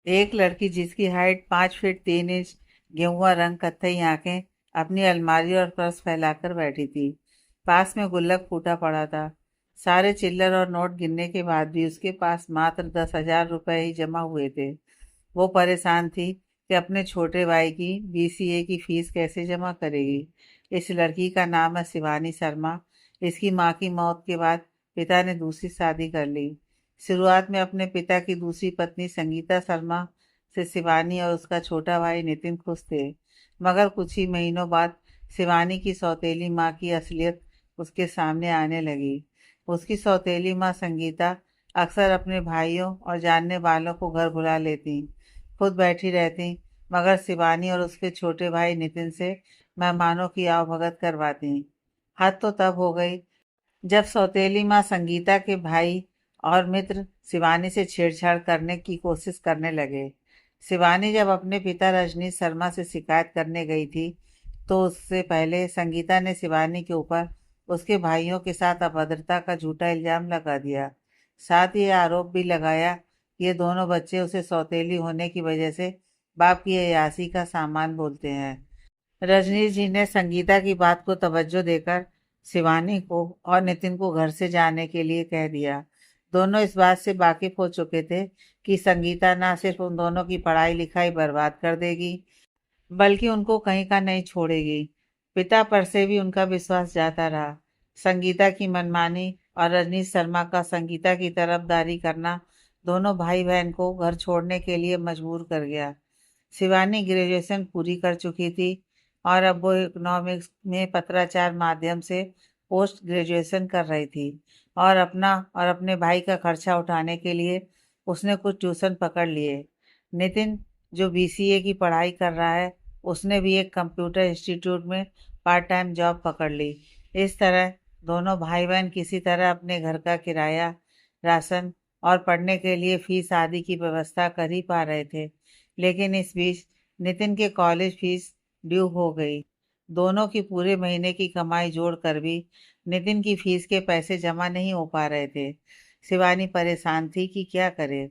एक लड़की जिसकी हाइट 5 फीट 3 इंच, गेहुआ रंग, कत्थई आंखें, अपनी अलमारी और पर्स फैलाकर बैठी थी। पास में गुल्लक फूटा पड़ा था। सारे चिल्लर और नोट गिनने के बाद भी उसके पास मात्र 10,000 रुपए ही जमा हुए थे। वो परेशान थी कि अपने छोटे भाई की बीसीए की फीस कैसे जमा करेगी। इस लड़की का नाम है शिवानी शर्मा। इसकी माँ की मौत के बाद पिता ने दूसरी शादी कर ली। शुरुआत में अपने पिता की दूसरी पत्नी संगीता शर्मा से शिवानी और उसका छोटा भाई नितिन खुश थे, मगर कुछ ही महीनों बाद शिवानी की सौतेली माँ की असलियत उसके सामने आने लगी। उसकी सौतेली माँ संगीता अक्सर अपने भाइयों और जानने वालों को घर बुला लेती, खुद बैठी रहती, मगर शिवानी और उसके छोटे भाई नितिन से मेहमानों की आवभगत करवाती। हद तो तब हो गई जब सौतेली माँ संगीता के भाई और मित्र शिवानी से छेड़छाड़ करने की कोशिश करने लगे। शिवानी जब अपने पिता रजनीश शर्मा से शिकायत करने गई थी, तो उससे पहले संगीता ने शिवानी के ऊपर उसके भाइयों के साथ अभद्रता का झूठा इल्जाम लगा दिया। साथ ही यह आरोप भी लगाया कि ये दोनों बच्चे उसे सौतेली होने की वजह से बाप की अय्यासी का सामान बोलते हैं। रजनीश जी ने संगीता की बात को तवज्जो देकर शिवानी को और नितिन को घर से जाने के लिए कह दिया। दोनों इस बात से वाकिफ हो चुके थे कि संगीता ना सिर्फ उन दोनों की पढ़ाई लिखाई बर्बाद कर देगी, बल्कि उनको कहीं का नहीं छोड़ेगी। पिता पर से भी उनका विश्वास जाता रहा। संगीता की मनमानी और रजनीश शर्मा का संगीता की तरफदारी करना दोनों भाई बहन को घर छोड़ने के लिए मजबूर कर गया। शिवानी ग्रेजुएशन पूरी कर चुकी थी और अब वो इकोनॉमिक्स में पत्राचार माध्यम से पोस्ट ग्रेजुएशन कर रही थी, और अपना और अपने भाई का खर्चा उठाने के लिए उसने कुछ ट्यूशन पकड़ लिए। नितिन, जो बीसीए की पढ़ाई कर रहा है, उसने भी एक कंप्यूटर इंस्टीट्यूट में पार्ट टाइम जॉब पकड़ ली। इस तरह दोनों भाई बहन किसी तरह अपने घर का किराया, राशन और पढ़ने के लिए फीस आदि की व्यवस्था कर ही पा रहे थे। लेकिन इस बीच नितिन के कॉलेज फीस ड्यू हो गई। दोनों की पूरे महीने की कमाई जोड़कर भी नितिन की फीस के पैसे जमा नहीं हो पा रहे थे। शिवानी परेशान थी कि क्या करे।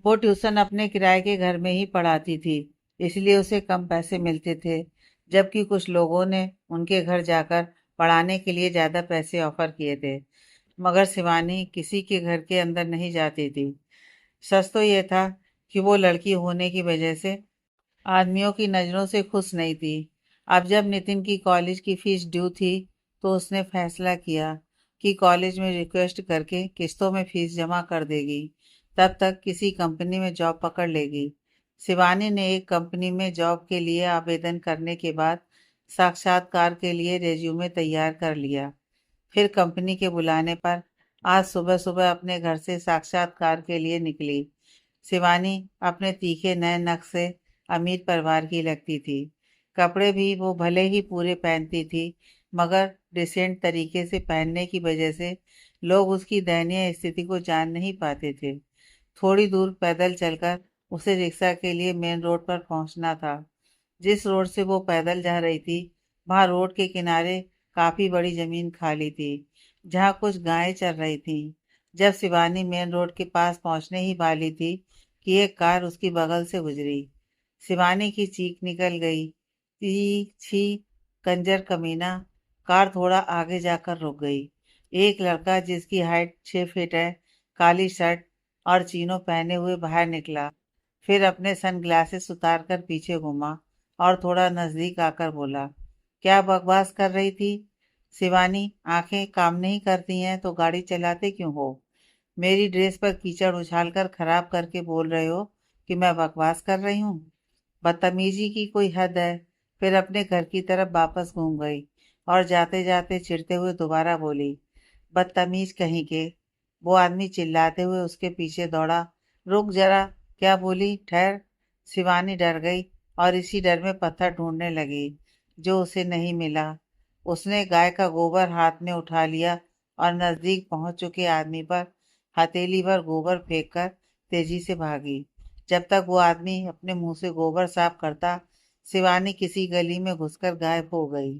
वो ट्यूशन अपने किराए के घर में ही पढ़ाती थी, इसलिए उसे कम पैसे मिलते थे, जबकि कुछ लोगों ने उनके घर जाकर पढ़ाने के लिए ज़्यादा पैसे ऑफर किए थे। मगर शिवानी किसी के घर के अंदर नहीं जाती थी। सच तो ये था कि वो लड़की होने की वजह से आदमियों की नज़रों से खुश नहीं थी। अब जब नितिन की कॉलेज की फीस ड्यू थी, तो उसने फैसला किया कि कॉलेज में रिक्वेस्ट करके किस्तों में फीस जमा कर देगी। तब तक किसी कंपनी में जॉब पकड़ लेगी। शिवानी ने एक कंपनी में जॉब के लिए आवेदन करने के बाद साक्षात्कार के लिए रेज्यूमे तैयार कर लिया। फिर कंपनी के बुलाने पर आज सुबह सुबह अपने घर से साक्षात्कार के लिए निकली। शिवानी अपने तीखे नए नख से अमीर परिवार की लगती थी। कपड़े भी वो भले ही पूरे पहनती थी, मगर डिसेंट तरीके से पहनने की वजह से लोग उसकी दयनीय स्थिति को जान नहीं पाते थे। थोड़ी दूर पैदल चलकर उसे रिक्शा के लिए मेन रोड पर पहुंचना था। जिस रोड से वो पैदल जा रही थी, वहां रोड के किनारे काफी बड़ी जमीन खाली थी, जहां कुछ गायें चर रही थीं। जब शिवानी मेन रोड के पास पहुंचने ही वाली थी कि एक कार उसकी बगल से गुजरी। शिवानी की चीख निकल गई, छी छी, कंजर कमीना। कार थोड़ा आगे जाकर रुक गई। एक लड़का जिसकी हाइट 6 फीट है, काली शर्ट और चीनो पहने हुए बाहर निकला। फिर अपने सनग्लासेस उतारकर पीछे घूमा और थोड़ा नजदीक आकर बोला, क्या बकवास कर रही थी? शिवानी, आंखें काम नहीं करती हैं तो गाड़ी चलाते क्यों हो? मेरी ड्रेस पर कीचड़ उछालकर खराब करके बोल रहे हो कि मैं बकवास कर रही हूँ? बदतमीजी की कोई हद है। फिर अपने घर की तरफ वापस घूम गई और जाते जाते चिढ़ते हुए दोबारा बोली, बदतमीज कहीं के। वो आदमी चिल्लाते हुए उसके पीछे दौड़ा। रुक जरा, क्या बोली? ठहर। शिवानी डर गई और इसी डर में पत्थर ढूंढने लगी, जो उसे नहीं मिला। उसने गाय का गोबर हाथ में उठा लिया और नजदीक पहुंच चुके आदमी पर हथेली भर गोबर फेंककर तेजी से भागी। जब तक वो आदमी अपने मुंह से गोबर साफ करता, शिवानी किसी गली में घुसकर गायब हो गई।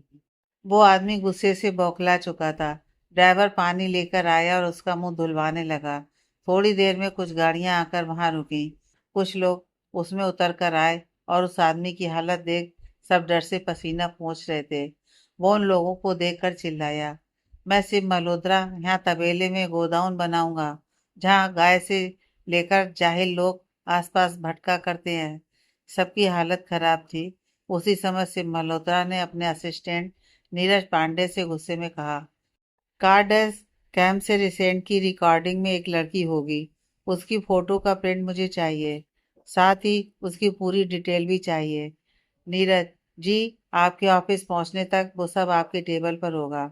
वो आदमी गुस्से से बौखला चुका था। ड्राइवर पानी लेकर आया और उसका मुंह धुलवाने लगा। थोड़ी देर में कुछ गाड़ियां आकर वहां रुकी। कुछ लोग उसमें उतर कर आए और उस आदमी की हालत देख सब डर से पसीना पोंछ रहे थे। वो उन लोगों को देखकर चिल्लाया, मैं शिव मल्होत्रा यहाँ तबेले में गोदाउन बनाऊंगा जहाँ गाय से लेकर जाहिल लोग आसपास भटका करते हैं। सबकी हालत खराब थी। उसी समय शिव मल्होत्रा ने अपने असिस्टेंट नीरज पांडे से गुस्से में कहा, कार्डस कैंप से रिसेंट की रिकॉर्डिंग में एक लड़की होगी, उसकी फोटो का प्रिंट मुझे चाहिए, साथ ही उसकी पूरी डिटेल भी चाहिए। नीरज जी, आपके ऑफिस पहुंचने तक वो सब आपके टेबल पर होगा।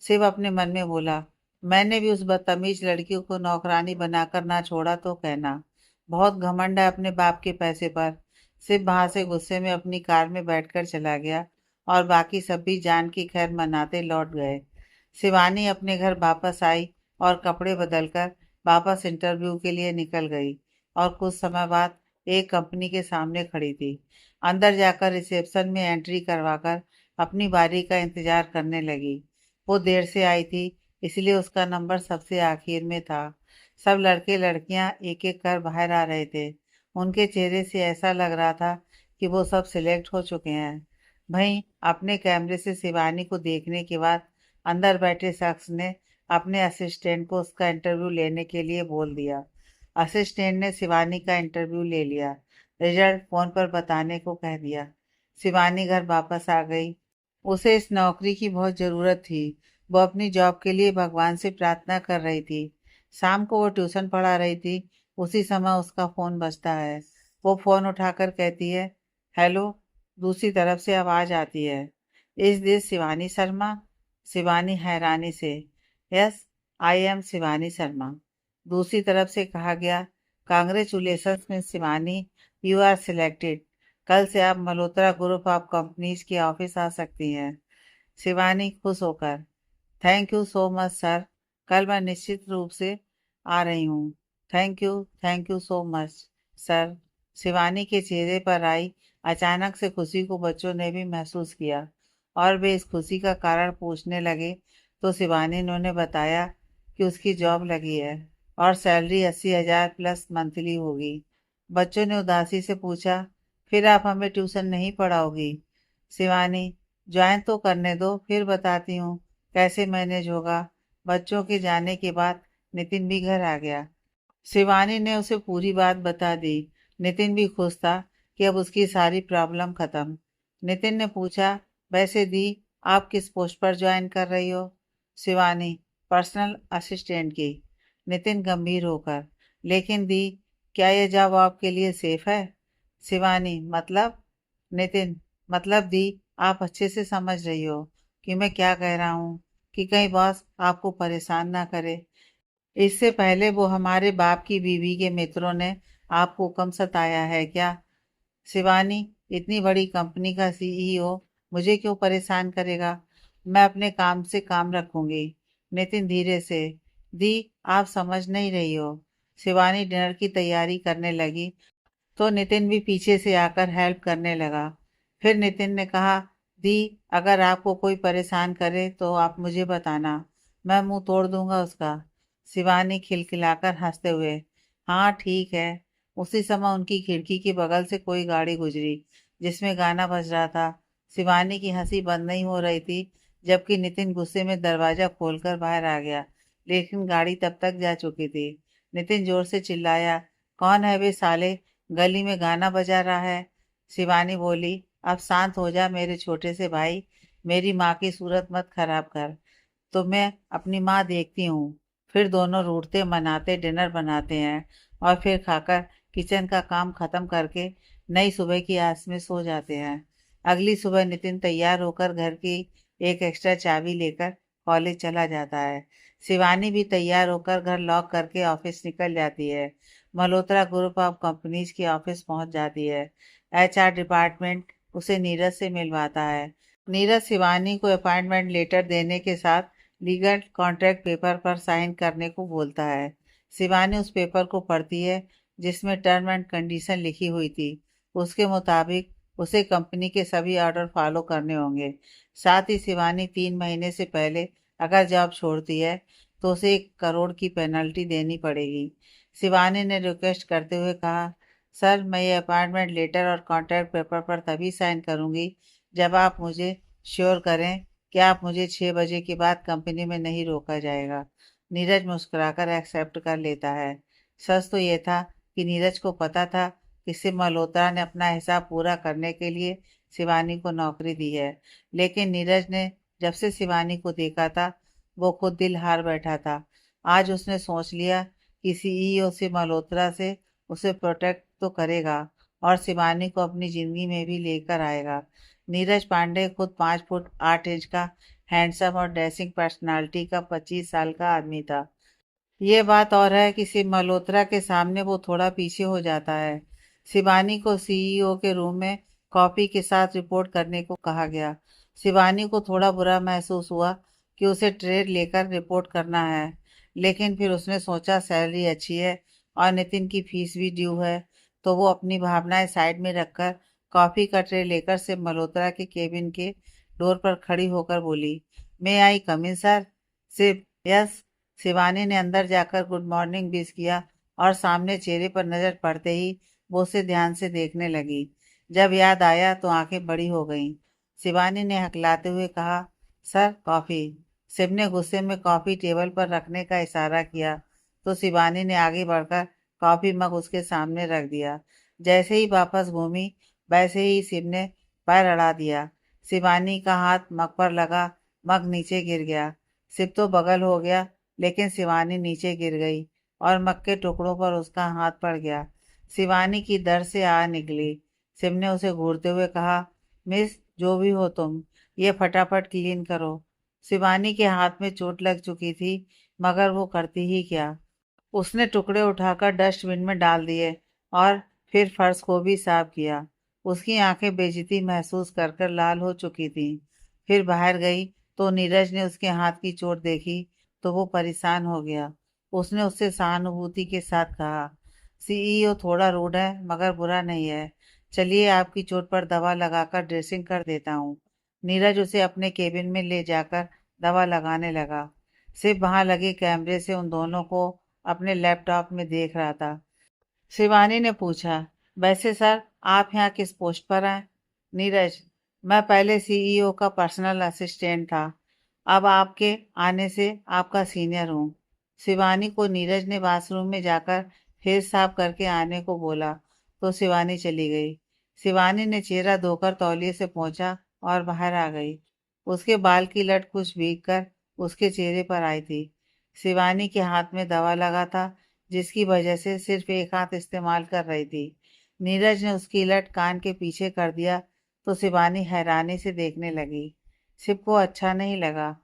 शिव अपने मन में बोला, मैंने भी उस बदतमीज लड़की को नौकरानी बनाकर ना छोड़ा तो कहना। बहुत घमंड है अपने बाप के पैसे पर। शिव वहां से गुस्से में अपनी कार में बैठकर चला गया और बाकी सब भी जान की खैर मनाते लौट गए। शिवानी अपने घर वापस आई और कपड़े बदलकर वापस इंटरव्यू के लिए निकल गई और कुछ समय बाद एक कंपनी के सामने खड़ी थी। अंदर जाकर रिसेप्शन में एंट्री करवाकर अपनी बारी का इंतजार करने लगी। वो देर से आई थी, इसलिए उसका नंबर सबसे आखिर में था। सब लड़के लड़कियां एक एक कर बाहर आ रहे थे। उनके चेहरे से ऐसा लग रहा था कि वो सब सिलेक्ट हो चुके हैं। वहीं अपने कैमरे से शिवानी को देखने के बाद अंदर बैठे शख्स ने अपने असिस्टेंट को उसका इंटरव्यू लेने के लिए बोल दिया। असिस्टेंट ने शिवानी का इंटरव्यू ले लिया, रिजल्ट फोन पर बताने को कह दिया। शिवानी घर वापस आ गई। उसे इस नौकरी की बहुत ज़रूरत थी। वो अपनी जॉब के लिए भगवान से प्रार्थना कर रही थी। शाम को वो ट्यूशन पढ़ा रही थी। उसी समय उसका फ़ोन बजता है। वो फ़ोन उठाकर कहती है, हेलो। दूसरी तरफ से आवाज़ आती है, इज दिस शिवानी शर्मा? शिवानी हैरानी से, yes, I am Shivani Sharma. दूसरी तरफ से कहा गया, congratulations miss Shivani, you are selected. कल से आप मल्होत्रा ग्रुप ऑफ कंपनीज के ऑफिस आ सकती हैं। शिवानी खुश होकर, thank you so much sir, कल मैं निश्चित रूप से आ रही हूँ। Thank you so much sir. Shivani के चेहरे पर आई अचानक से खुशी को बच्चों ने भी महसूस किया और वे इस खुशी का कारण पूछने लगे तो शिवानी ने उन्हें बताया कि उसकी जॉब लगी है और सैलरी 80,000 प्लस मंथली होगी। बच्चों ने उदासी से पूछा, फिर आप हमें ट्यूशन नहीं पढ़ाओगी? शिवानी, ज्वाइन तो करने दो, फिर बताती हूँ कैसे मैनेज होगा। बच्चों के जाने के बाद नितिन भी घर आ गया। शिवानी ने उसे पूरी बात बता दी। नितिन भी खुश था कि अब उसकी सारी प्रॉब्लम खत्म। नितिन ने पूछा, वैसे दी, आप किस पोस्ट पर ज्वाइन कर रही हो? शिवानी, पर्सनल असिस्टेंट की। नितिन गंभीर होकर, लेकिन दी, क्या यह जॉब आपके लिए सेफ है? शिवानी, मतलब? नितिन, मतलब दी, आप अच्छे से समझ रही हो कि मैं क्या कह रहा हूँ, कि कहीं बॉस आपको परेशान ना करे। इससे पहले वो हमारे बाप की बीवी के मित्रों ने आपको कम सताया है क्या? शिवानी, इतनी बड़ी कंपनी का सीईओ मुझे क्यों परेशान करेगा? मैं अपने काम से काम रखूंगी। नितिन धीरे से, दी, आप समझ नहीं रही हो। शिवानी डिनर की तैयारी करने लगी तो नितिन भी पीछे से आकर हेल्प करने लगा। फिर नितिन ने कहा, दी, अगर आपको कोई परेशान करे तो आप मुझे बताना, मैं मुंह तोड़ दूंगा उसका। शिवानी खिलखिलाकर हंसते हुए, हाँ ठीक है। उसी समय उनकी खिड़की के बगल से कोई गाड़ी गुजरी जिसमें गाना बज रहा था। शिवानी की हंसी बंद नहीं हो रही थी, जबकि नितिन गुस्से में दरवाजा खोलकर बाहर आ गया, लेकिन गाड़ी तब तक जा चुकी थी। नितिन जोर से चिल्लाया, कौन है वे साले, गली में गाना बजा रहा है। शिवानी बोली, अब शांत हो जा मेरे छोटे से भाई, मेरी माँ की सूरत मत खराब कर। तो मैं अपनी माँ देखती हूँ। फिर दोनों रूठते मनाते डिनर बनाते हैं और फिर खाकर किचन का काम खत्म करके नई सुबह की आस में सो जाते हैं। अगली सुबह नितिन तैयार होकर घर की एक एक्स्ट्रा चाबी लेकर कॉलेज चला जाता है। शिवानी भी तैयार होकर घर लॉक करके ऑफिस निकल जाती है। मल्होत्रा ग्रुप ऑफ कंपनीज के ऑफिस पहुंच जाती है। एचआर डिपार्टमेंट उसे नीरज से मिलवाता है। नीरज शिवानी को अपॉइंटमेंट लेटर देने के साथ लीगल कॉन्ट्रैक्ट पेपर पर साइन करने को बोलता है। शिवानी उस पेपर को पढ़ती है जिसमें टर्म एंड कंडीशन लिखी हुई थी। उसके मुताबिक उसे कंपनी के सभी ऑर्डर फॉलो करने होंगे। साथ ही शिवानी 3 महीने से पहले अगर जॉब छोड़ती है तो उसे 1 करोड़ की पेनल्टी देनी पड़ेगी। शिवानी ने रिक्वेस्ट करते हुए कहा, सर, मैं ये अपॉइंटमेंट लेटर और कॉन्ट्रैक्ट पेपर पर तभी साइन करूंगी जब आप मुझे श्योर करें कि आप मुझे 6 बजे के बाद कंपनी में नहीं रोका जाएगा। नीरज मुस्कुराकर एक्सेप्ट कर लेता है। सच तो ये था कि नीरज को पता था कि शिव मल्होत्रा ने अपना हिसाब पूरा करने के लिए शिवानी को नौकरी दी है, लेकिन नीरज ने जब से शिवानी को देखा था वो खुद दिल हार बैठा था। आज उसने सोच लिया कि सीईओ शिव मल्होत्रा से उसे प्रोटेक्ट तो करेगा और शिवानी को अपनी जिंदगी में भी लेकर आएगा। नीरज पांडे खुद 5 फुट 8 इंच का हैंडसम और डैशिंग पर्सनालिटी का 25 साल का आदमी था। ये बात और है कि शिव मल्होत्रा के सामने वो थोड़ा पीछे हो जाता है। शिवानी को सीईओ के रूम में कॉपी के साथ रिपोर्ट करने को कहा गया। शिवानी को थोड़ा बुरा महसूस हुआ कि उसे ट्रेड लेकर रिपोर्ट करना है, लेकिन फिर उसने सोचा सैलरी अच्छी है और नितिन की फीस भी ड्यू है, तो वो अपनी भावनाएं साइड में रखकर कॉफी का ट्रे लेकर शिव मल्होत्रा के केबिन के डोर पर खड़ी होकर बोली, "मे आई कम इन सर?" शिव, यस। शिवानी ने अंदर जाकर गुड मॉर्निंग विश किया और सामने चेहरे पर नजर पड़ते ही वो उसे ध्यान से देखने लगी। जब याद आया तो आंखें बड़ी हो गईं। शिवानी ने हकलाते हुए कहा, "सर, कॉफी।" शिव ने गुस्से में कॉफी टेबल पर रखने का इशारा किया तो शिवानी ने आगे बढ़कर कॉफी मग उसके सामने रख दिया। जैसे ही वापस घूमी वैसे ही शिव ने पैर अड़ा दिया। शिवानी का हाथ मग पर लगा, मग नीचे गिर गया। शिव तो बगल हो गया, लेकिन शिवानी नीचे गिर गई और मग के टुकड़ों पर उसका हाथ पड़ गया। शिवानी की दर्द से आ निकली। शिव ने उसे घूरते हुए कहा, "मिस, जो भी हो तुम, ये फटाफट क्लीन करो।" शिवानी के हाथ में चोट लग चुकी थी, मगर वो करती ही क्या। उसने टुकड़े उठाकर डस्टबिन में डाल दिए और फिर फर्श को भी साफ किया। उसकी आंखें बेइज्जती महसूस कर कर लाल हो चुकी थीं। फिर बाहर गई तो नीरज ने उसके हाथ की चोट देखी तो वो परेशान हो गया। उसने उससे सहानुभूति के साथ कहा, "सीईओ थोड़ा रूड है मगर बुरा नहीं है। चलिए आपकी चोट पर दवा लगाकर ड्रेसिंग कर देता हूँ।" नीरज उसे अपने केबिन में ले जाकर दवा लगाने लगा। सिर्फ वहां लगे कैमरे से उन दोनों को अपने लैपटॉप में देख रहा था। शिवानी ने पूछा, "वैसे सर, आप यहाँ किस पोस्ट पर हैं?" नीरज, "मैं पहले सीईओ का पर्सनल असिस्टेंट था, अब आपके आने से आपका सीनियर हूँ।" शिवानी को नीरज ने वॉशरूम में जाकर फेस साफ करके आने को बोला तो शिवानी चली गई। शिवानी ने चेहरा धोकर तौलिए से पोंछा और बाहर आ गई। उसके बाल की लट कुछ भीग कर उसके चेहरे पर आई थी। शिवानी के हाथ में दवा लगा था, जिसकी वजह से सिर्फ एक हाथ इस्तेमाल कर रही थी। नीरज ने उसकी लट कान के पीछे कर दिया तो शिवानी हैरानी से देखने लगी। शिव को अच्छा नहीं लगा।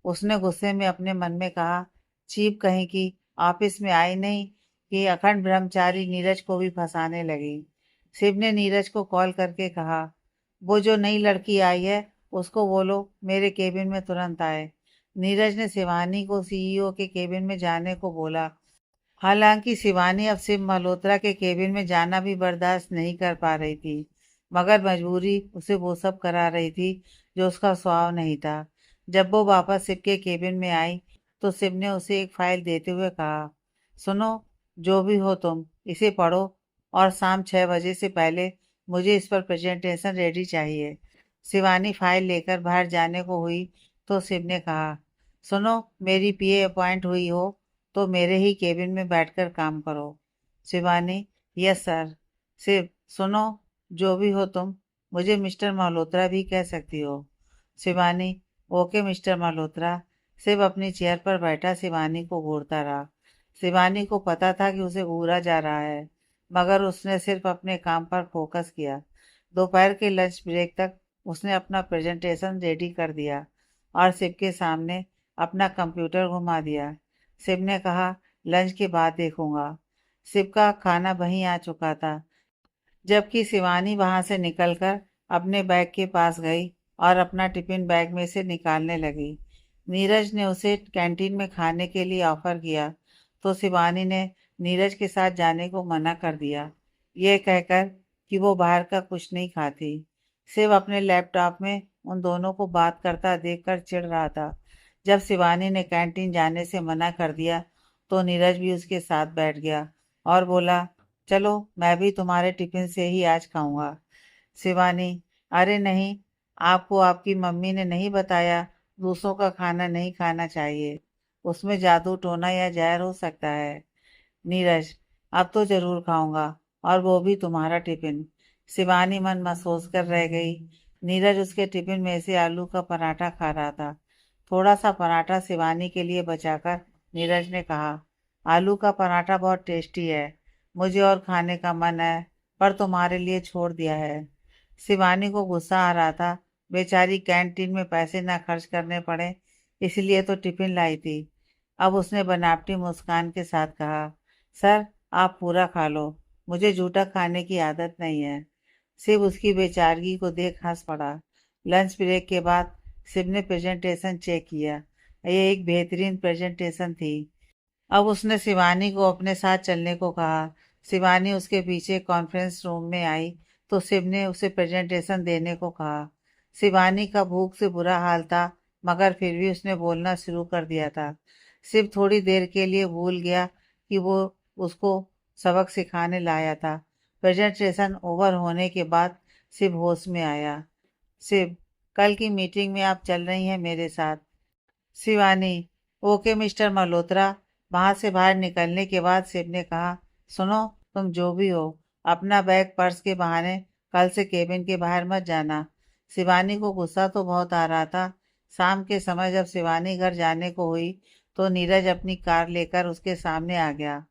उसने गुस्से में अपने मन में कहा, "चीप कहीं की, ऑफिस में आई नहीं कि अखंड ब्रह्मचारी नीरज को भी फंसाने लगी।" शिव ने नीरज को कॉल करके कहा, "वो जो नई लड़की आई है उसको बोलो मेरे केबिन में तुरंत आए।" नीरज ने शिवानी को सीईओ के केबिन में जाने को बोला। हालांकि शिवानी अब शिव मल्होत्रा के केबिन में जाना भी बर्दाश्त नहीं कर पा रही थी, मगर मजबूरी उसे वो सब करा रही थी जो उसका स्वभाव नहीं था। जब वो वापस शिव के केबिन में आई तो शिव ने उसे एक फाइल देते हुए कहा, "सुनो, जो भी हो तुम, इसे पढ़ो और शाम 6 बजे से पहले मुझे इस पर प्रेजेंटेशन रेडी चाहिए।" शिवानी फाइल लेकर बाहर जाने को हुई तो शिव ने कहा, "सुनो, मेरी पीए अपॉइंट हुई हो तो मेरे ही केबिन में बैठकर काम करो।" Shivani, "yes sir." शिव, "सुनो, जो भी हो तुम, मुझे मिस्टर मल्होत्रा भी कह सकती हो।" Shivani, "okay mister Malhotra." शिव अपनी चेयर पर बैठा शिवानी को घूरता रहा। शिवानी को पता था कि उसे घूरा जा रहा है, मगर उसने सिर्फ अपने काम पर फोकस किया। दोपहर के लंच ब्रेक तक उसने अपना प्रेजेंटेशन रेडी कर दिया और शिव के सामने अपना कंप्यूटर घुमा दिया। शिव ने कहा, "लंच के बाद देखूंगा।" शिव का खाना वहीं आ चुका था, जबकि शिवानी वहां से निकलकर अपने बैग के पास गई और अपना टिफिन बैग में से निकालने लगी। नीरज ने उसे कैंटीन में खाने के लिए ऑफर किया तो शिवानी ने नीरज के साथ जाने को मना कर दिया, यह कहकर कि वो बाहर का कुछ नहीं खाती। शिव अपने लैपटॉप में उन दोनों को बात करता देखकर चिढ़ रहा था। जब शिवानी ने कैंटीन जाने से मना कर दिया तो नीरज भी उसके साथ बैठ गया और बोला, चलो मैं भी तुम्हारे टिफिन से ही आज खाऊंगा। शिवानी, अरे नहीं, आपको आपकी मम्मी ने नहीं बताया दूसरों का खाना नहीं खाना चाहिए, उसमें जादू टोना या जहर हो सकता है। नीरज, अब तो जरूर खाऊंगा, और वो भी तुम्हारा टिफिन। शिवानी मन महसूस कर रह गई। नीरज उसके टिफिन में से आलू का पराठा खा रहा था। थोड़ा सा पराठा शिवानी के लिए बचाकर नीरज ने कहा, आलू का पराठा बहुत टेस्टी है, मुझे और खाने का मन है, पर तुम्हारे लिए छोड़ दिया है। शिवानी को गुस्सा आ रहा था, बेचारी कैंटीन में पैसे ना खर्च करने पड़े, इसलिए तो टिफिन लाई थी। अब उसने बनावटी मुस्कान के साथ कहा, सर आप पूरा खा लो, मुझे जूठा खाने की आदत नहीं है। शिव उसकी बेचारगी को देख हंस पड़ा। लंच ब्रेक के बाद शिव ने प्रेजेंटेशन चेक किया। ये एक बेहतरीन प्रेजेंटेशन थी। अब उसने शिवानी को अपने साथ चलने को कहा। शिवानी उसके पीछे कॉन्फ्रेंस रूम में आई तो शिव ने उसे प्रेजेंटेशन देने को कहा। शिवानी का भूख से बुरा हाल था, मगर फिर भी उसने बोलना शुरू कर दिया था। शिव थोड़ी देर के लिए भूल गया कि वो उसको सबक सिखाने लाया था। प्रेजेंटेशन ओवर होने के बाद शिव होश में आया। शिव, कल की मीटिंग में आप चल रही हैं मेरे साथ। Shivani, okay mister Malhotra. वहां से बाहर निकलने के बाद शिव ने कहा, सुनो, तुम जो भी हो, अपना बैग पर्स के बहाने कल से केबिन के बाहर मत जाना। शिवानी को गुस्सा तो बहुत आ रहा था। शाम के समय जब शिवानी घर जाने को हुई तो नीरज अपनी कार लेकर उसके सामने आ गया।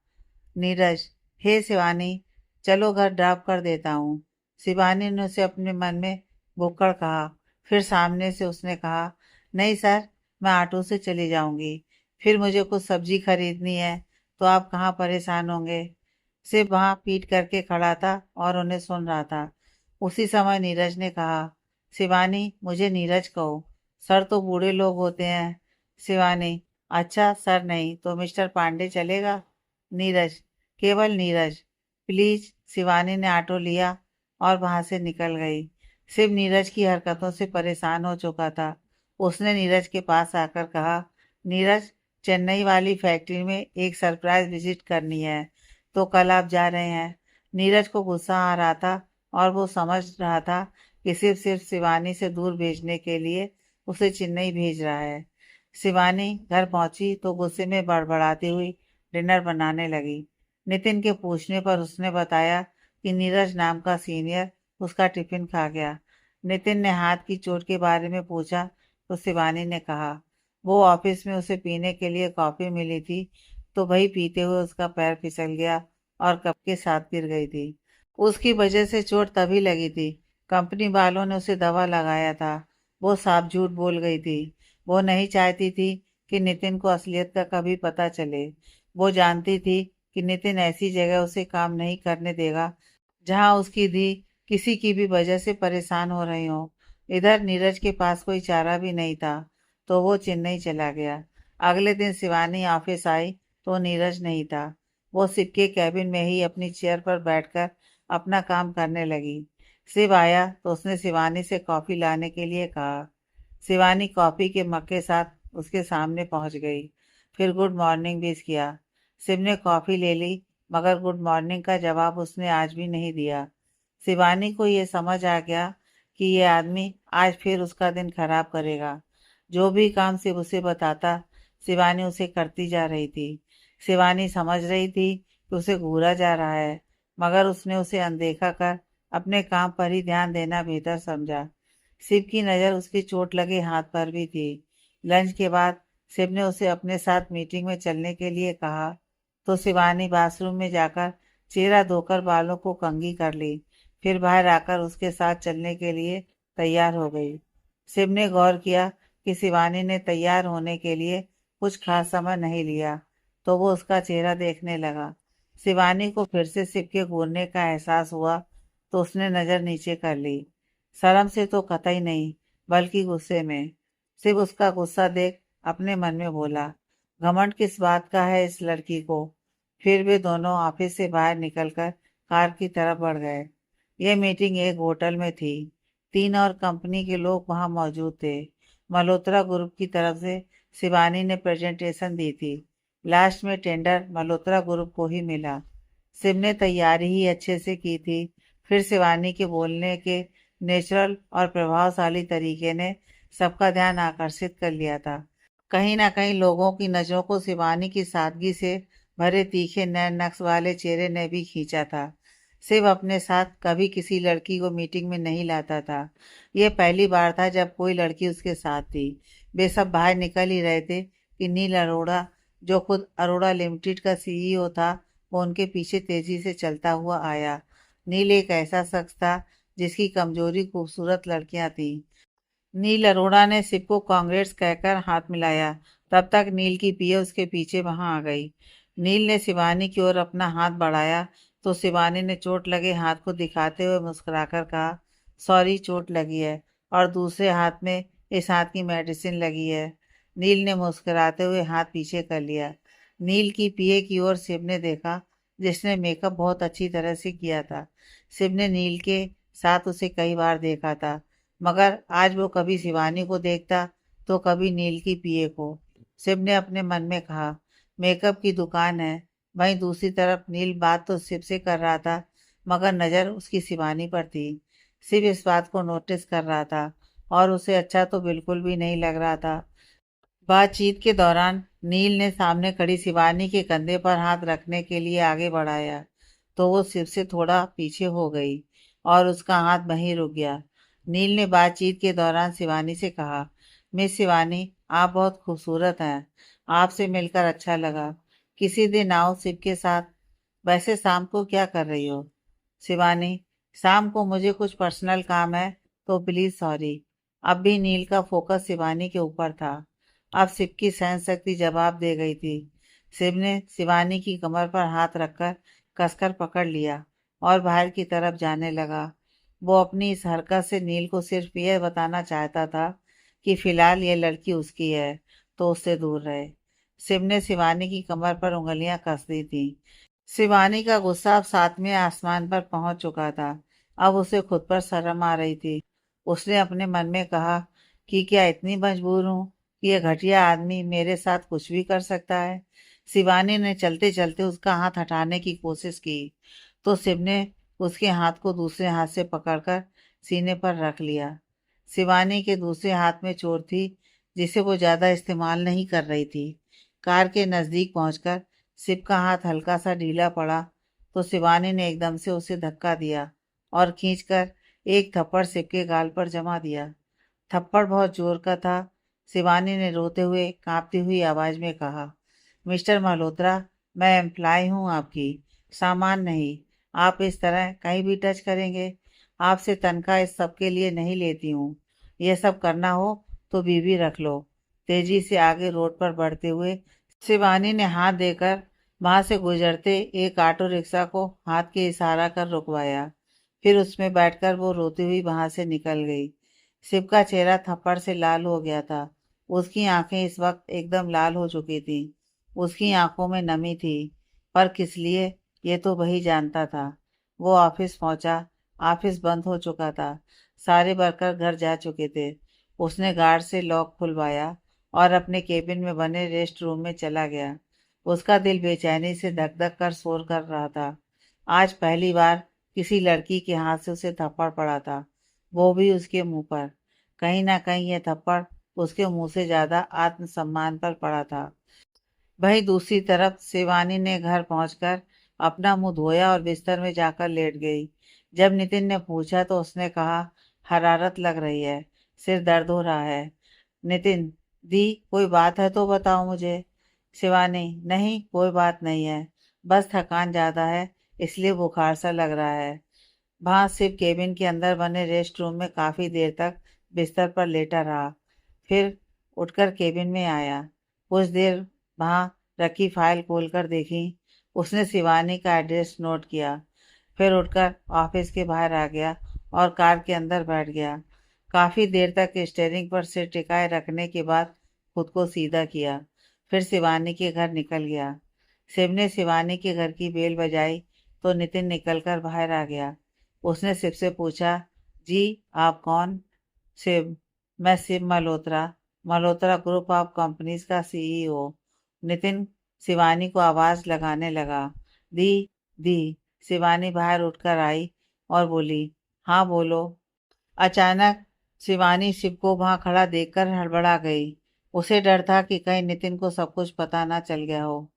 नीरज, हे शिवानी, चलो घर ड्रॉप कर देता हूँ। शिवानी ने उसे अपने मन में भुक्कड़ कहा। फिर सामने से उसने कहा, नहीं सर, मैं ऑटो से चली जाऊंगी, फिर मुझे कुछ सब्जी खरीदनी है, तो आप कहाँ परेशान होंगे। सिर्फ वहाँ पीट करके खड़ा था और उन्हें सुन रहा था। उसी समय नीरज ने कहा, शिवानी मुझे नीरज कहो, सर तो बूढ़े लोग होते हैं। शिवानी, अच्छा सर नहीं तो मिस्टर पांडे चलेगा। नीरज, केवल नीरज प्लीज। शिवानी ने ऑटो लिया और वहां से निकल गई। शिव नीरज की हरकतों से परेशान हो चुका था। उसने नीरज के पास आकर कहा, नीरज, चेन्नई वाली फैक्ट्री में एक सरप्राइज विजिट करनी है, तो कल आप जा रहे हैं। नीरज को गुस्सा आ रहा था और वो समझ रहा था कि सिर्फ शिवानी से दूर भेजने के लिए उसे चेन्नई भेज रहा है। शिवानी घर पहुंची तो गुस्से में बड़बड़ाती हुई डिनर बनाने लगी। नितिन के पूछने पर उसने बताया कि नीरज नाम का सीनियर उसका टिफिन खा गया। नितिन ने हाथ की चोट के बारे में पूछा तो शिवानी ने कहा, वो ऑफिस में उसे पीने के लिए कॉफी मिली थी, तो वही पीते हुए उसका पैर फिसल गया और कप के साथ गिर गई थी। उसकी वजह से चोट तभी लगी थी, कंपनी वालों ने उसे दवा लगाया था। वो साफ झूठ बोल गई थी। वो नहीं चाहती थी कि नितिन को असलियत का कभी पता चले। वो जानती थी कि नितिन ऐसी जगह उसे काम नहीं करने देगा जहां उसकी धी किसी की भी वजह से परेशान हो रही हो। इधर नीरज के पास कोई चारा भी नहीं था, तो वो चेन्नई चला गया। अगले दिन शिवानी ऑफिस आई तो नीरज नहीं था। वो शिव के कैबिन में ही अपनी चेयर पर बैठकर अपना काम करने लगी। शिव आया तो उसने शिवानी से कॉफी लाने के लिए कहा। शिवानी कॉफी के मग के साथ उसके सामने पहुंच गई, फिर गुड मॉर्निंग भी किया। शिव ने कॉफी ले ली, मगर गुड मॉर्निंग का जवाब उसने आज भी नहीं दिया। शिवानी को ये समझ आ गया कि ये आदमी आज फिर उसका दिन खराब करेगा। जो भी काम शिव उसे बताता, शिवानी उसे करती जा रही थी। शिवानी समझ रही थी कि उसे घूरा जा रहा है, मगर उसने उसे अनदेखा कर अपने काम पर ही ध्यान देना बेहतर समझा। शिव की नज़र उसकी चोट लगे हाथ पर भी थी। लंच के बाद शिव ने उसे अपने साथ मीटिंग में चलने के लिए कहा, तो शिवानी बाथरूम में जाकर चेहरा धोकर बालों को कंघी कर ली, फिर बाहर आकर उसके साथ चलने के लिए तैयार हो गई। शिव ने गौर किया कि शिवानी ने तैयार होने के लिए कुछ खास समय नहीं लिया, तो वो उसका चेहरा देखने लगा। शिवानी को फिर से शिव के घूरने का एहसास हुआ, तो उसने नज़र नीचे कर ली। शर्म से तो कतई नहीं, बल्कि गुस्से में। शिव उसका गुस्सा देख अपने मन में बोला, घमंड किस बात का है इस लड़की को। फिर वे दोनों ऑफिस से बाहर निकलकर कार की तरफ बढ़ गए। यह मीटिंग एक होटल में थी। 3 और कंपनी के लोग वहां मौजूद थे। मल्होत्रा ग्रुप की तरफ से शिवानी ने प्रेजेंटेशन दी थी। लास्ट में टेंडर मल्होत्रा ग्रुप को ही मिला। शिव ने तैयारी ही अच्छे से की थी। फिर शिवानी के बोलने के नेचुरल और प्रभावशाली तरीके ने सबका ध्यान आकर्षित कर लिया था। कहीं ना कहीं लोगों की नजरों को शिवानी की सादगी से भरे तीखे नए नक्श वाले चेहरे ने भी खींचा था। शिव अपने साथ कभी किसी लड़की को मीटिंग में नहीं लाता था। यह पहली बार था जब कोई लड़की उसके साथ थी। वे सब बाहर निकल ही रहे थे कि नील अरोड़ा, जो खुद अरोड़ा लिमिटेड का सीईओ था, वो उनके पीछे तेजी से चलता हुआ आया। नील एक ऐसा शख्स था जिसकी कमजोरी खूबसूरत लड़कियां थीं। नील अरोड़ा ने शिव को कांग्रेस कहकर हाथ मिलाया। तब तक नील की पीए उसके पीछे वहां आ गई। नील ने शिवानी की ओर अपना हाथ बढ़ाया तो शिवानी ने चोट लगे हाथ को दिखाते हुए मुस्कुराकर कहा, सॉरी, चोट लगी है और दूसरे हाथ में इस हाथ की मेडिसिन लगी है। नील ने मुस्कुराते हुए हाथ पीछे कर लिया। नील की पीए की ओर शिव ने देखा, जिसने मेकअप बहुत अच्छी तरह से किया था। शिव ने नील के साथ उसे कई बार देखा था, मगर आज वो कभी शिवानी को देखता तो कभी नील की पीए को। शिव ने अपने मन में कहा, मेकअप की दुकान है। वहीं दूसरी तरफ नील बात तो शिव से कर रहा था, मगर नज़र उसकी शिवानी पर थी। शिव इस बात को नोटिस कर रहा था और उसे अच्छा तो बिल्कुल भी नहीं लग रहा था। बातचीत के दौरान नील ने सामने खड़ी शिवानी के कंधे पर हाथ रखने के लिए आगे बढ़ाया तो वो शिव से थोड़ा पीछे हो गई और उसका हाथ वहीं रुक गया। नील ने बातचीत के दौरान शिवानी से कहा, मिस शिवानी, आप बहुत खूबसूरत हैं। आपसे मिलकर अच्छा लगा। किसी दिन आओ शिव के साथ। वैसे शाम को क्या कर रही हो? शिवानी, शाम को मुझे कुछ पर्सनल काम है, तो प्लीज सॉरी। अब भी नील का फोकस शिवानी के ऊपर था। अब शिव की सहन शक्ति जवाब दे गई थी। शिव ने शिवानी की कमर पर हाथ रखकर कसकर पकड़ लिया और बाहर की तरफ जाने लगा। वो अपनी इस हरकत से नील को सिर्फ यह बताना चाहता था कि फिलहाल ये लड़की उसकी है, तो उससे दूर रहे। शिव ने शिवानी की कमर पर उंगलियां कस दी थी। शिवानी का गुस्सा अब सातवें आसमान पर पहुंच चुका था। अब उसे खुद पर शर्म आ रही थी। उसने अपने मन में कहा कि क्या इतनी मजबूर हूँ कि यह घटिया आदमी मेरे साथ कुछ भी कर सकता है। शिवानी ने चलते चलते उसका हाथ हटाने की कोशिश की तो शिव ने उसके हाथ को दूसरे हाथ से पकड़कर सीने पर रख लिया। शिवानी के दूसरे हाथ में चोट थी, जिसे वो ज्यादा इस्तेमाल नहीं कर रही थी। कार के नजदीक पहुंचकर शिव का हाथ हल्का सा ढीला पड़ा तो शिवानी ने एकदम से उसे धक्का दिया और खींचकर एक थप्पड़ शिव के गाल पर जमा दिया। थप्पड़ बहुत जोर का था। शिवानी ने रोते हुए कांपती हुई आवाज में कहा, मिस्टर मल्होत्रा, मैं एम्प्लॉय हूँ आपकी, सामान नहीं। आप इस तरह कहीं भी टच करेंगे? आपसे तनख्वाह इस सब के लिए नहीं लेती हूँ। यह सब करना हो तो बीवी रख लो। तेजी से आगे रोड पर बढ़ते हुए शिवानी ने हाथ देकर वहां से गुजरते एक ऑटो रिक्शा को हाथ के इशारा कर रुकवाया। फिर उसमें बैठकर वो रोती हुई वहां से निकल गई। शिव का चेहरा थप्पड़ से लाल हो गया था। उसकी आंखें इस वक्त एकदम लाल हो चुकी थी। उसकी आंखों में नमी थी, पर किस लिए ये तो वही जानता था। वो ऑफिस पहुंचा। ऑफिस बंद हो चुका था। सारे वर्कर घर जा चुके थे। उसने गार्ड से लॉक खुलवाया और अपने केबिन में बने रेस्ट रूम में चला गया। उसका दिल बेचैनी से धक धक कर शोर कर रहा था। आज पहली बार किसी लड़की के हाथ से उसे थप्पड़ पड़ा था, वो भी उसके मुंह पर। कहीं ना कहीं यह थप्पड़ उसके मुंह से ज्यादा आत्मसम्मान पर पड़ा था। वहीं दूसरी तरफ शिवानी ने घर पहुंचकर अपना मुंह धोया और बिस्तर में जाकर लेट गई। जब नितिन ने पूछा तो उसने कहा, हरारत लग रही है, सिर दर्द हो रहा है। नितिन, दी, कोई बात है तो बताओ मुझे। शिवानी, नहीं, कोई बात नहीं है, बस थकान ज्यादा है, इसलिए बुखार सा लग रहा है। वहां सिर्फ केबिन के अंदर बने रेस्ट रूम में काफी देर तक बिस्तर पर लेटा रहा। फिर उठकर केबिन में आया। कुछ देर वहां रखी फाइल खोलकर देखी। उसने शिवानी का एड्रेस नोट किया। फिर उठकर ऑफिस के बाहर आ गया और कार के अंदर बैठ गया। काफी देर तक स्टीयरिंग पर सिर टिकाए रखने के बाद खुद को सीधा किया। फिर शिवानी के घर निकल गया। शिव ने शिवानी के घर की बेल बजाई तो नितिन निकलकर बाहर आ गया। उसने शिव से पूछा, जी, आप कौन? शिव, मैं Shiv Malhotra, Malhotra group of companies का सीईओ। नितिन शिवानी को आवाज लगाने लगा, दी, दी। शिवानी बाहर उठकर आई और बोली, हाँ बोलो। अचानक शिवानी शिव को वहां खड़ा देखकर हड़बड़ा गई। उसे डर था कि कहीं नितिन को सब कुछ पता ना चल गया हो।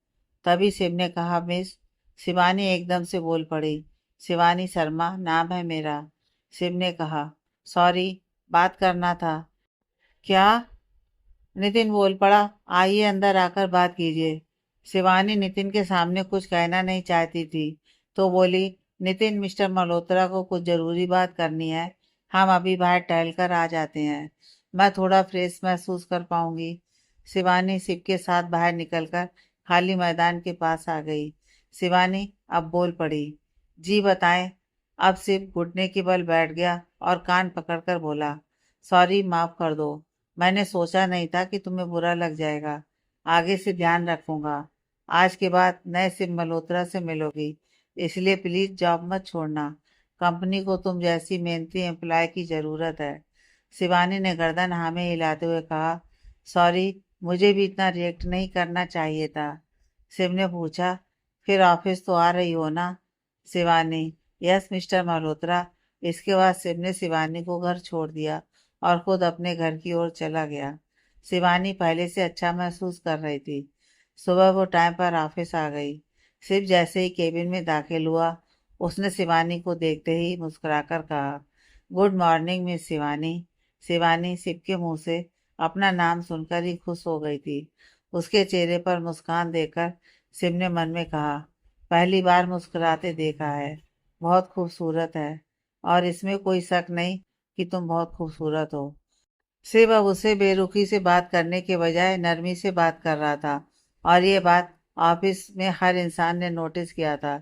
तभी शिव ने कहा, मिस। शिवानी एकदम से बोल पड़ी, शिवानी शर्मा नाम है मेरा। शिव ने कहा, सॉरी, बात करना था। क्या? नितिन बोल पड़ा, आइए अंदर आकर बात कीजिए। शिवानी नितिन के सामने कुछ कहना नहीं चाहती थी, तो बोली, नितिन, मिस्टर मल्होत्रा को कुछ जरूरी बात करनी है। हम अभी बाहर टहलकर आ जाते हैं, मैं थोड़ा फ्रेश महसूस कर पाऊंगी। शिवानी शिव के साथ बाहर निकलकर खाली मैदान के पास आ गई। शिवानी अब बोल पड़ी, जी बताएं। अब शिव घुटने के बल बैठ गया और कान पकड़कर बोला, सॉरी, माफ कर दो। मैंने सोचा नहीं था कि तुम्हें बुरा लग जाएगा। आगे से ध्यान रखूंगा। आज के बाद नए शिव मल्होत्रा से मिलोगी, इसलिए प्लीज जॉब मत छोड़ना। कंपनी को तुम जैसी मेहनती एम्प्लॉय की जरूरत है। शिवानी ने गर्दन हाँ में हिलाते हुए कहा, सॉरी, मुझे भी इतना रिएक्ट नहीं करना चाहिए था। शिव ने पूछा, फिर ऑफिस तो आ रही हो ना? Shivani, yes mister Malhotra. इसके बाद शिव ने शिवानी को घर छोड़ दिया और खुद अपने घर की ओर चला गया। शिवानी पहले से अच्छा महसूस कर रही थी। सुबह वो टाइम पर ऑफिस आ गई। शिव जैसे ही केबिन में दाखिल हुआ, उसने शिवानी को देखते ही मुस्कुराकर कहा, good morning miss Shivani. Shivani Shiv के मुंह से अपना नाम सुनकर ही खुश हो गई थी। उसके चेहरे पर मुस्कान देखकर शिव ने मन में कहा, पहली बार मुस्कुराते देखा है। बहुत खूबसूरत है, और इसमें कोई शक नहीं कि तुम बहुत खूबसूरत हो। शिव अब उसे बेरुखी से बात करने के बजाय नरमी से बात कर रहा था, और ये बात ऑफिस में हर इंसान ने नोटिस किया था,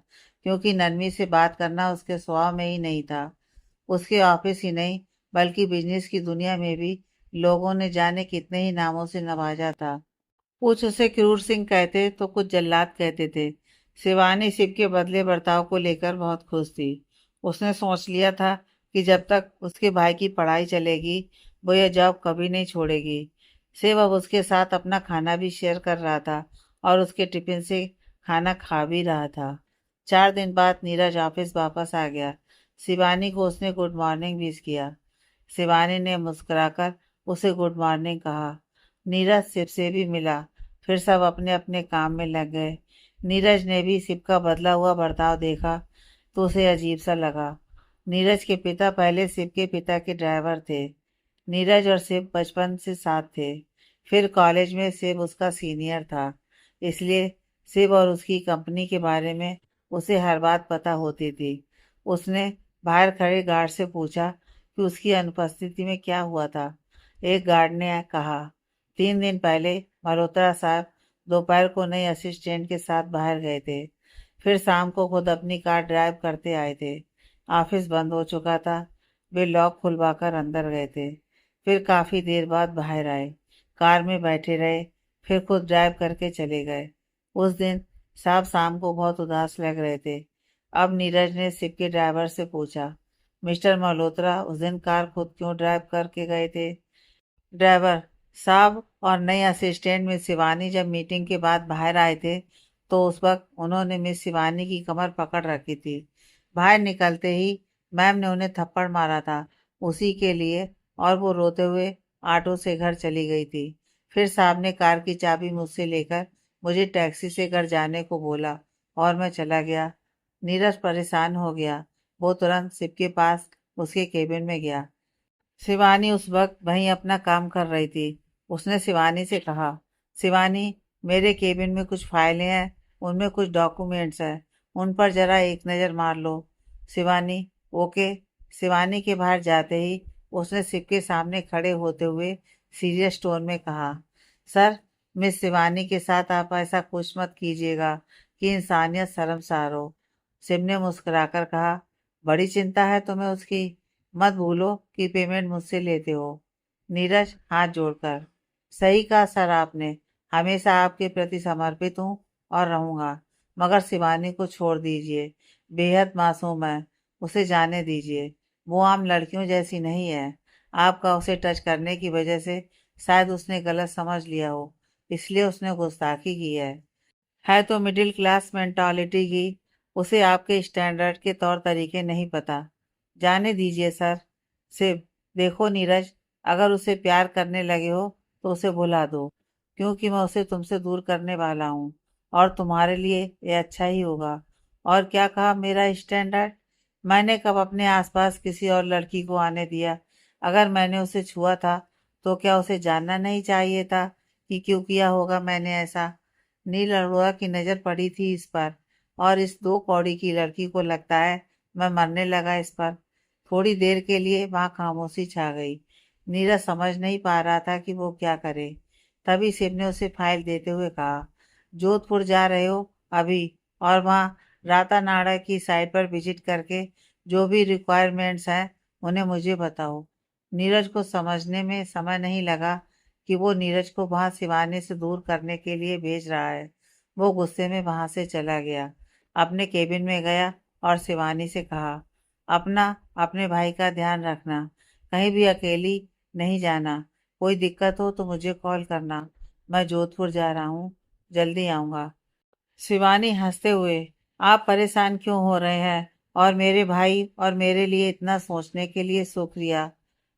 क्योंकि नरमी से बात करना उसके स्वभाव में ही नहीं था। उसके ऑफिस ही नहीं, बल्कि बिजनेस की दुनिया में भी लोगों ने जाने कितने ही नामों से नवाजा था। कुछ उसे क्रूर सिंह कहते तो कुछ जल्लाद कहते थे। शिवानी शिव के बदले बर्ताव को लेकर बहुत खुश थी। उसने सोच लिया था कि जब तक उसके भाई की पढ़ाई चलेगी, वो यह जॉब कभी नहीं छोड़ेगी। शिव अब उसके साथ अपना खाना भी शेयर कर रहा था और उसके टिफिन से खाना खा भी रहा था। 4 दिन बाद नीरज ऑफिस वापस आ गया। शिवानी को उसने गुड मॉर्निंग विश किया। शिवानी ने मुस्कुराकर उसे गुड मॉर्निंग कहा। नीरज शिव से भी मिला। फिर सब अपने अपने काम में लग गए। नीरज ने भी शिव का बदला हुआ बर्ताव देखा तो उसे अजीब सा लगा। नीरज के पिता पहले शिव के पिता के ड्राइवर थे। नीरज और शिव बचपन से साथ थे। फिर कॉलेज में शिव उसका सीनियर था, इसलिए शिव और उसकी कंपनी के बारे में उसे हर बात पता होती थी। उसने बाहर खड़े गार्ड से पूछा कि उसकी अनुपस्थिति में क्या हुआ था। एक गार्ड ने कहा, 3 दिन पहले मल्होत्रा साहब दोपहर को नए असिस्टेंट के साथ बाहर गए थे। फिर शाम को खुद अपनी कार ड्राइव करते आए थे। ऑफिस बंद हो चुका था। वे लॉक खुलवाकर अंदर गए थे। फिर काफ़ी देर बाद बाहर आए, कार में बैठे रहे, फिर खुद ड्राइव करके चले गए। उस दिन साहब शाम को बहुत उदास लग रहे थे। अब नीरज ने शिव के ड्राइवर से पूछा, मिस्टर मल्होत्रा उस दिन कार खुद क्यों ड्राइव करके गए थे? ड्राइवर साहब और नए असिस्टेंट मिस शिवानी जब मीटिंग के बाद बाहर आए थे, तो उस वक्त उन्होंने मिस शिवानी की कमर पकड़ रखी थी। बाहर निकलते ही मैम ने उन्हें थप्पड़ मारा था, उसी के लिए, और वो रोते हुए ऑटो से घर चली गई थी। फिर साहब ने कार की चाबी मुझसे लेकर मुझे टैक्सी से घर जाने को बोला और मैं चला गया। नीरज परेशान हो गया। वो तुरंत शिव के पास उसके केबिन में गया। शिवानी उस वक्त वहीं अपना काम कर रही थी। उसने शिवानी से कहा, शिवानी, मेरे केबिन में कुछ फाइलें हैं, उनमें कुछ डॉक्यूमेंट्स हैं, उन पर जरा एक नज़र मार लो। शिवानी, ओके। शिवानी के बाहर जाते ही उसने शिव के सामने खड़े होते हुए सीरियस टोन में कहा, सर, मिस शिवानी के साथ आप ऐसा कुछ मत कीजिएगा कि इंसानियत शर्मसार हो। शिव ने मुस्कुराकर कहा, बड़ी चिंता है तुम्हें उसकी। मत भूलो कि पेमेंट मुझसे लेते हो। नीरज हाथ जोड़कर, सही कहा सर आपने। हमेशा आपके प्रति समर्पित हूँ और रहूंगा। मगर शिवानी को छोड़ दीजिए। बेहद मासूम है, उसे जाने दीजिए। वो आम लड़कियों जैसी नहीं है। आपका उसे टच करने की वजह से शायद उसने गलत समझ लिया हो, इसलिए उसने गुस्ताखी की है तो मिडिल क्लास मेंटालिटी की। उसे आपके स्टैंडर्ड के तौर तरीके नहीं पता। जाने दीजिए सर। सिर्फ देखो नीरज, अगर उसे प्यार करने लगे हो तो उसे भुला दो, क्योंकि मैं उसे तुमसे दूर करने वाला हूँ और तुम्हारे लिए ये अच्छा ही होगा। और क्या कहा मेरा स्टैंडर्ड? मैंने कब अपने आसपास किसी और लड़की को आने दिया? अगर मैंने उसे छुआ था तो क्या उसे जानना नहीं चाहिए था कि क्यों किया होगा मैंने ऐसा? नील अरोड़ा की नज़र पड़ी थी इस पर, और इस 2 कौड़ी की लड़की को लगता है मैं मरने लगा इस पर। थोड़ी देर के लिए वहां खामोशी छा गई। नीरज समझ नहीं पा रहा था कि वो क्या करे। तभी शिव ने उसे फाइल देते हुए कहा, जोधपुर जा रहे हो अभी, और वहाँ रातानाडा की साइट पर विजिट करके जो भी रिक्वायरमेंट्स हैं उन्हें मुझे बताओ। नीरज को समझने में समय नहीं लगा कि वो नीरज को वहां शिवानी से दूर करने के लिए भेज रहा है। वो गुस्से में वहां से चला गया, अपने केबिन में गया और शिवानी से कहा, अपना अपने भाई का ध्यान रखना, कहीं भी अकेली नहीं जाना। कोई दिक्कत हो तो मुझे कॉल करना। मैं जोधपुर जा रहा हूँ, जल्दी आऊँगा। शिवानी हंसते हुए, आप परेशान क्यों हो रहे हैं? और मेरे भाई और मेरे लिए इतना सोचने के लिए शुक्रिया।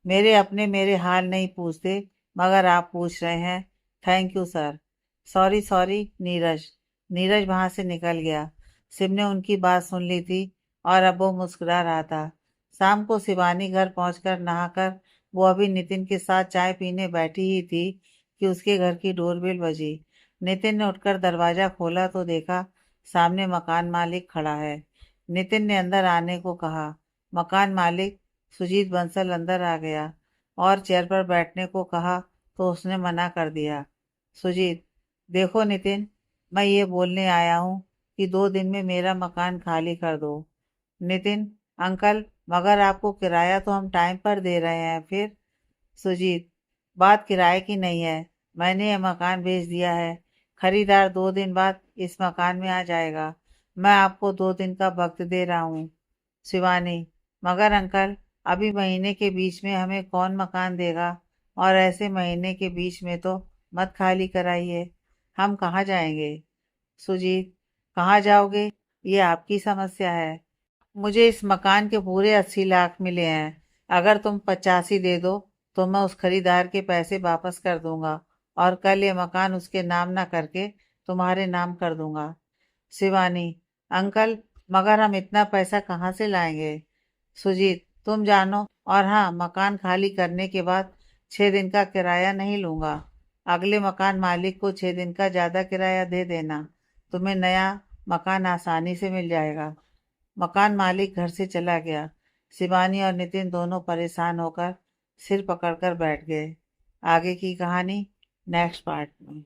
मेरे अपने मेरे हाल नहीं पूछते, मगर आप पूछ रहे हैं। Thank you sir. Sorry sorry Neeraj. Neeraj वहां से निकल गया। शिव ने उनकी बात सुन ली थी और अब वो मुस्कुरा रहा था। शाम को शिवानी घर पहुंचकर नहाकर वो अभी नितिन के साथ चाय पीने बैठी ही थी कि उसके घर की डोरबेल बजी। नितिन ने उठकर दरवाजा खोला तो देखा सामने मकान मालिक खड़ा है। नितिन ने अंदर आने को कहा। मकान मालिक सुजीत बंसल अंदर आ गया और चेयर पर बैठने को कहा तो उसने मना कर दिया। सुजीत, देखो नितिन, मैं ये बोलने आया हूँ कि 2 दिन में मेरा मकान खाली कर दो। नितिन, अंकल, मगर आपको किराया तो हम टाइम पर दे रहे हैं फिर। सुजीत, बात किराए की नहीं है, मैंने यह मकान बेच दिया है। खरीदार 2 दिन बाद इस मकान में आ जाएगा। मैं आपको 2 दिन का वक्त दे रहा हूँ। शिवानी, मगर अंकल, अभी महीने के बीच में हमें कौन मकान देगा? और ऐसे महीने के बीच में तो मत खाली कराइए। हम कहाँ जाएंगे? सुजीत, कहाँ जाओगे ये आपकी समस्या है। मुझे इस मकान के पूरे 80 लाख मिले हैं। अगर तुम 85 दे दो तो मैं उस खरीदार के पैसे वापस कर दूंगा और कल ये मकान उसके नाम ना करके तुम्हारे नाम कर दूंगा। शिवानी, अंकल, मगर हम इतना पैसा कहाँ से लाएंगे? सुजीत, तुम जानो। और हाँ, मकान खाली करने के बाद 6 दिन का किराया नहीं लूंगा। अगले मकान मालिक को 6 दिन का ज्यादा किराया दे देना। तुम्हें नया मकान आसानी से मिल जाएगा। मकान मालिक घर से चला गया। शिवानी और नितिन दोनों परेशान होकर सिर पकड़कर बैठ गए। आगे की कहानी नेक्स्ट पार्ट में।